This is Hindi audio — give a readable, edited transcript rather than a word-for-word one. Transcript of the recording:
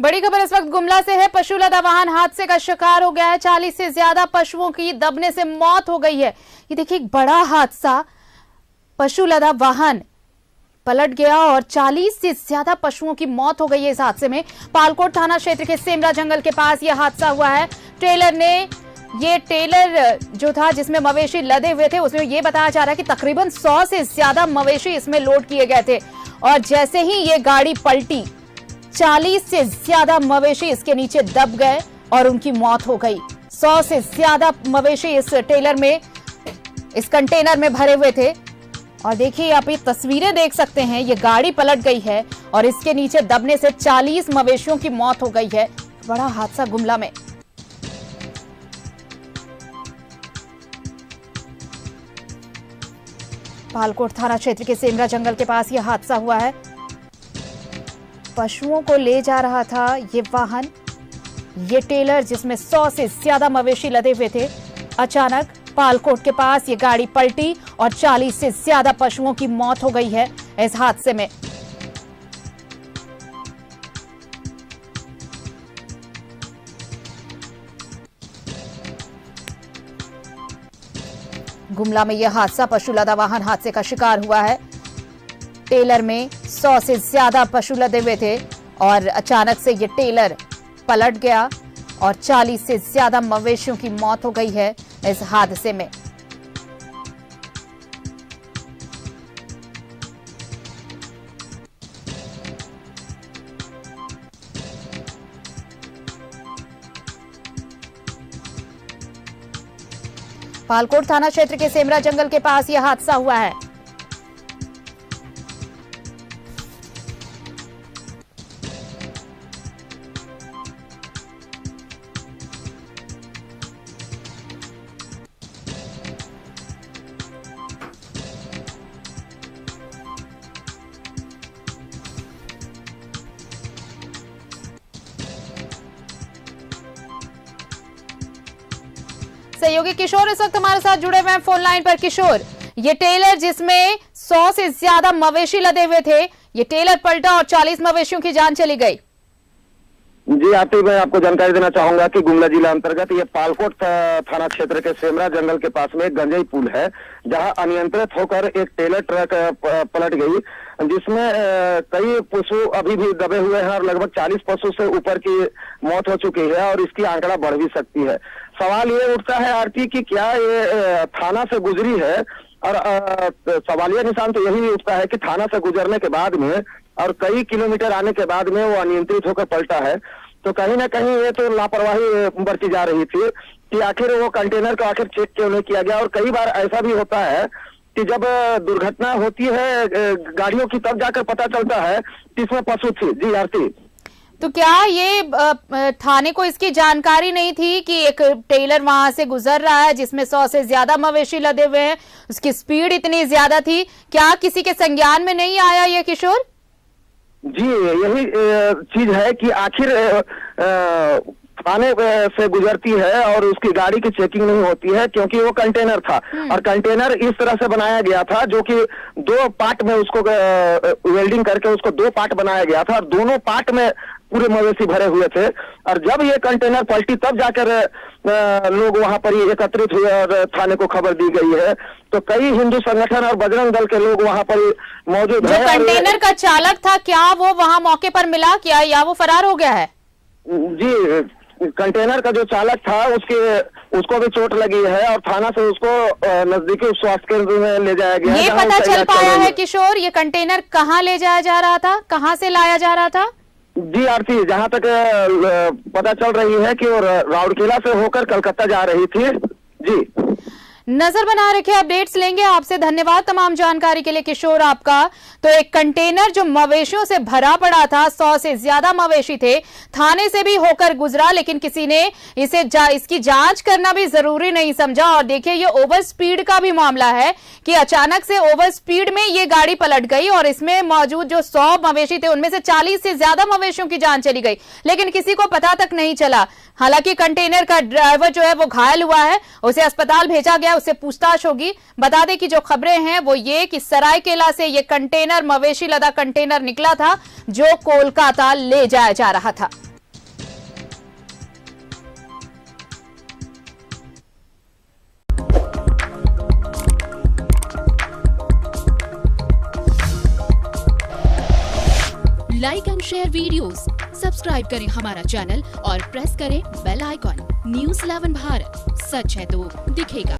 बड़ी खबर इस वक्त गुमला से है। पशु लदा वाहन हादसे का शिकार हो गया है। 40 से ज्यादा पशुओं की दबने से मौत हो गई है। ये देखिए एक बड़ा हादसा, पशु लदा वाहन पलट गया और 40 से ज्यादा पशुओं की मौत हो गई है इस हादसे में। पालकोट थाना क्षेत्र के सेमरा जंगल के पास यह हादसा हुआ है। टेलर जो था जिसमें मवेशी लदे हुए थे, उसमें यह बताया जा रहा है कि तकरीबन 100 से ज्यादा मवेशी इसमें लोड किए गए थे और जैसे ही ये गाड़ी पलटी 40 से ज्यादा मवेशी इसके नीचे दब गए और उनकी मौत हो गई। 100 से ज्यादा मवेशी इस कंटेनर में भरे हुए थे और देखिए आप ये तस्वीरें देख सकते हैं। ये गाड़ी पलट गई है और इसके नीचे दबने से 40 मवेशियों की मौत हो गई है। बड़ा हादसा गुमला में। पालकोट थाना क्षेत्र के सेमरा जंगल के पास यह हादसा हुआ है। पशुओं को ले जा रहा था ये वाहन, ये टेलर जिसमें 100 से ज्यादा मवेशी लदे हुए थे। अचानक पालकोट के पास ये गाड़ी पलटी और 40 से ज्यादा पशुओं की मौत हो गई है इस हादसे में। गुमला में यह हादसा, पशु लदा वाहन हादसे का शिकार हुआ है। टेलर में 100 से ज्यादा पशु लदे हुए थे और अचानक से ये टेलर पलट गया और 40 से ज्यादा मवेशियों की मौत हो गई है इस हादसे में। पालकोट थाना क्षेत्र के सेमरा जंगल के पास यह हादसा हुआ है। सहयोगी किशोर इस वक्त हमारे साथ जुड़े हुए हैं फोन लाइन पर। किशोर, ये टेलर जिसमें 100 से ज्यादा मवेशी लदे हुए थे, ये टेलर पलटा और 40 मवेशियों की जान चली गई। जी आरती, मैं आपको जानकारी देना चाहूंगा कि गुमला जिला अंतर्गत ये पालकोट थाना क्षेत्र के सेमरा जंगल के पास में एक गंजई पुल है, जहां अनियंत्रित होकर एक टेलर ट्रक पलट गई, जिसमें कई पशु अभी भी दबे हुए हैं और लगभग 40 पशु से ऊपर की मौत हो चुकी है और इसकी आंकड़ा बढ़ भी सकती है। सवाल ये उठता है आरती कि क्या ये थाना से गुजरी है, और सवालिया निशान तो यही उठता है कि थाना से गुजरने के बाद में और कई किलोमीटर आने के बाद में वो अनियंत्रित होकर पलटा है। तो कहीं ना कहीं ये तो लापरवाही बरती जा रही थी कि आखिर वो कंटेनर को आखिर चेक क्यों नहीं किया गया। और कई बार ऐसा भी होता है कि जब दुर्घटना होती है गाड़ियों की, तब जाकर पता चलता है कि इसमें पशु थी। जी आरती, तो क्या ये थाने को इसकी जानकारी नहीं थी कि एक टेलर वहां से गुजर रहा है जिसमें 100 से ज्यादा मवेशी लदे हुए हैं, उसकी स्पीड इतनी ज्यादा थी, क्या किसी के संज्ञान में नहीं आया ये किशोर? जी यही चीज है कि आखिर थाने से गुजरती है और उसकी गाड़ी की चेकिंग नहीं होती है, क्योंकि वो कंटेनर था और कंटेनर इस तरह से बनाया गया था जो कि 2 पार्ट में उसको वेल्डिंग करके उसको 2 पार्ट बनाया गया था और दोनों पार्ट में पूरे मवेशी भरे हुए थे। और जब ये कंटेनर पलटी तब जाकर लोग वहां पर एकत्रित हुए और थाने को खबर दी गई है। तो कई हिंदू संगठन और बजरंग दल के लोग वहां पर मौजूद हैं। जो कंटेनर का चालक था, क्या वो वहां मौके पर मिला क्या, या वो फरार हो गया है? जी, कंटेनर का जो चालक था उसको भी चोट लगी है और थाना से उसको नजदीकी स्वास्थ्य केंद्र में ले जाया गया। ये पता चल पाया है किशोर, ये कंटेनर कहाँ ले जाया जा रहा था, कहाँ से लाया जा रहा था? जी आरती, जहां तक पता चल रही है कि वो राउरकेला से होकर कलकत्ता जा रही थी। जी, नजर बना रखे, अपडेट्स लेंगे आपसे। धन्यवाद तमाम जानकारी के लिए किशोर आपका। तो एक कंटेनर जो मवेशियों से भरा पड़ा था, 100 से ज्यादा मवेशी थे, थाने से भी होकर गुजरा, लेकिन किसी ने इसकी जांच करना भी जरूरी नहीं समझा। और देखिए ये ओवर स्पीड का भी मामला है कि अचानक से ओवर स्पीड में ये गाड़ी पलट गई और इसमें मौजूद जो 100 मवेशी थे उनमें से 40 से ज्यादा मवेशियों की जान चली गई, लेकिन किसी को पता तक नहीं चला। हालांकि कंटेनर का ड्राइवर जो है वो घायल हुआ है, उसे अस्पताल भेजा गया, उससे पूछताछ होगी। बता दें कि जो खबरें हैं वो ये कि सरायकेला से ये कंटेनर, मवेशी लदा कंटेनर निकला था जो कोलकाता ले जाया जा रहा था। Like and share videos, subscribe करें हमारा चैनल और प्रेस करें बेल आइकॉन। News 11 भारत, सच है तो दिखेगा।